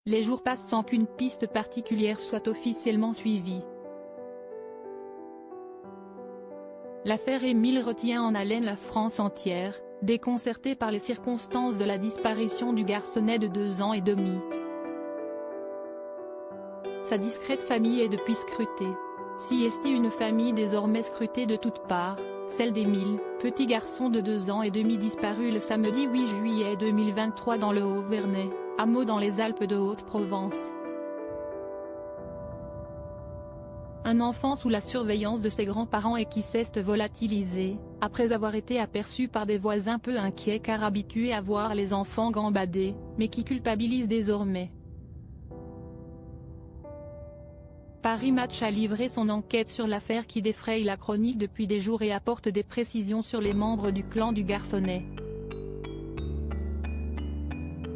Les jours passent sans qu'une piste particulière soit officiellement suivie. L'affaire Émile retient en haleine la France entière, déconcertée par les circonstances de la disparition du garçonnet de 2 ans et demi. Sa discrète famille est depuis scrutée. Si est une famille désormais scrutée de toutes parts, celle d'Émile, petit garçon de 2 ans et demi disparu le samedi 8 juillet 2023 dans le Haut-Vernay, hameau dans les Alpes de Haute-Provence. Un enfant sous la surveillance de ses grands-parents et qui s'est volatilisé, après avoir été aperçu par des voisins peu inquiets car habitués à voir les enfants gambader, mais qui culpabilisent désormais. Paris Match a livré son enquête sur l'affaire qui défraye la chronique depuis des jours et apporte des précisions sur les membres du clan du garçonnet.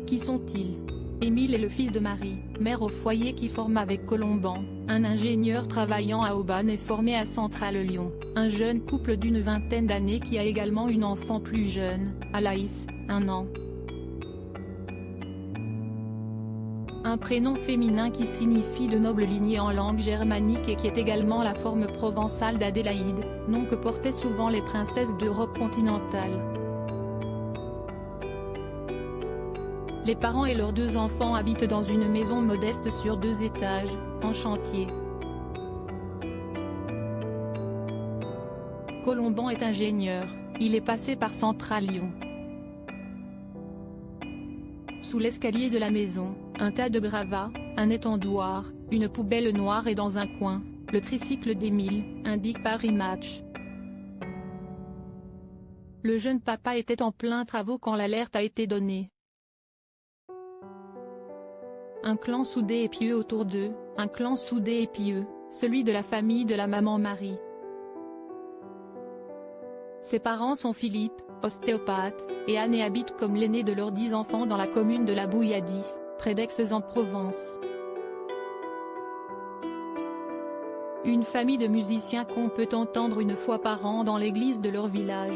Qui sont-ils? Émile est le fils de Marie, mère au foyer qui forme avec Colomban, un ingénieur travaillant à Aubonne et formé à Centrale Lyon, un jeune couple d'une vingtaine d'années qui a également une enfant plus jeune, Alaïs, 1 an. Un prénom féminin qui signifie de noble lignée en langue germanique et qui est également la forme provençale d'Adélaïde, nom que portaient souvent les princesses d'Europe continentale. Les parents et leurs 2 enfants habitent dans une maison modeste sur 2 étages, en chantier. Colomban est ingénieur, il est passé par Centrale Lyon. Sous l'escalier de la maison, un tas de gravats, un étendoir, une poubelle noire et dans un coin, le tricycle d'Émile, indique Paris Match. Le jeune papa était en plein travaux quand l'alerte a été donnée. Un clan soudé et pieux autour d'eux, un clan soudé et pieux, celui de la famille de la maman Marie. Ses parents sont Philippe, ostéopathe, et Anne et habitent comme l'aîné de leurs 10 enfants dans la commune de la Bouilladis, près d'Aix-en-Provence. Une famille de musiciens qu'on peut entendre une fois par an dans l'église de leur village.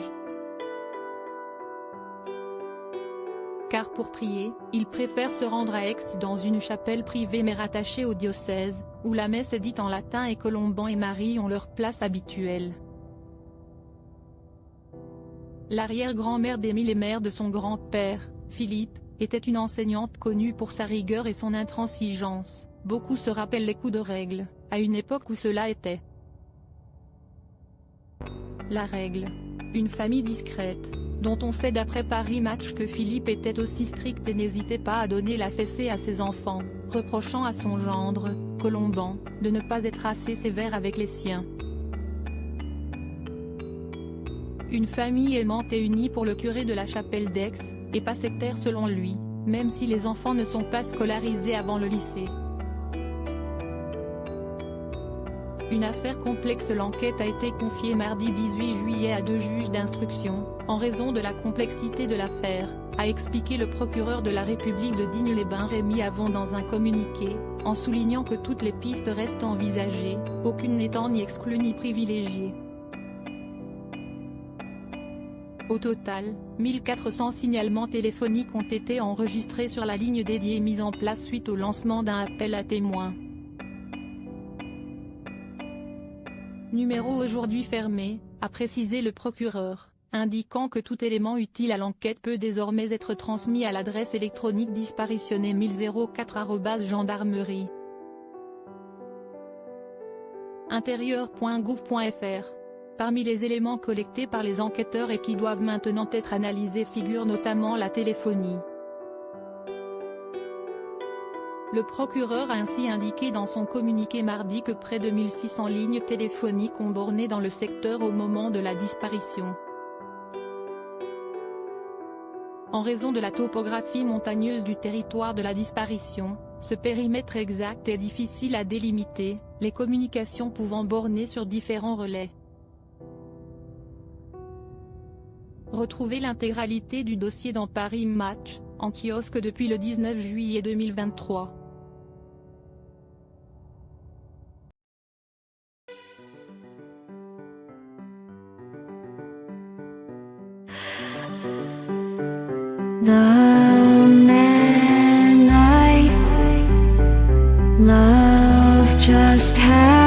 Car pour prier, ils préfèrent se rendre à Aix dans une chapelle privée mais rattachée au diocèse, où la messe est dite en latin et Colomban et Marie ont leur place habituelle. L'arrière-grand-mère d'Émile et mère de son grand-père, Philippe, était une enseignante connue pour sa rigueur et son intransigeance. Beaucoup se rappellent les coups de règle, à une époque où cela était la règle. Une famille discrète, dont on sait d'après Paris Match que Philippe était aussi strict et n'hésitait pas à donner la fessée à ses enfants, reprochant à son gendre, Colomban, de ne pas être assez sévère avec les siens. Une famille aimante et unie pour le curé de la chapelle d'Aix, et pas sectaire selon lui, même si les enfants ne sont pas scolarisés avant le lycée. Une affaire complexe. L'enquête a été confiée mardi 18 juillet à 2 juges d'instruction, en raison de la complexité de l'affaire, a expliqué le procureur de la République de Digne-les-Bains Rémi Avon dans un communiqué, en soulignant que toutes les pistes restent envisagées, aucune n'étant ni exclue ni privilégiée. Au total, 1400 signalements téléphoniques ont été enregistrés sur la ligne dédiée mise en place suite au lancement d'un appel à témoins. Numéro aujourd'hui fermé, a précisé le procureur, indiquant que tout élément utile à l'enquête peut désormais être transmis à l'adresse électronique disparitionné 1004@gendarmerie. Intérieur.gouv.fr. Parmi les éléments collectés par les enquêteurs et qui doivent maintenant être analysés figure notamment la téléphonie. Le procureur a ainsi indiqué dans son communiqué mardi que près de 1600 lignes téléphoniques ont borné dans le secteur au moment de la disparition. En raison de la topographie montagneuse du territoire de la disparition, ce périmètre exact est difficile à délimiter, les communications pouvant borner sur différents relais. Retrouvez l'intégralité du dossier dans Paris Match, en kiosque depuis le 19 juillet 2023. The man I just how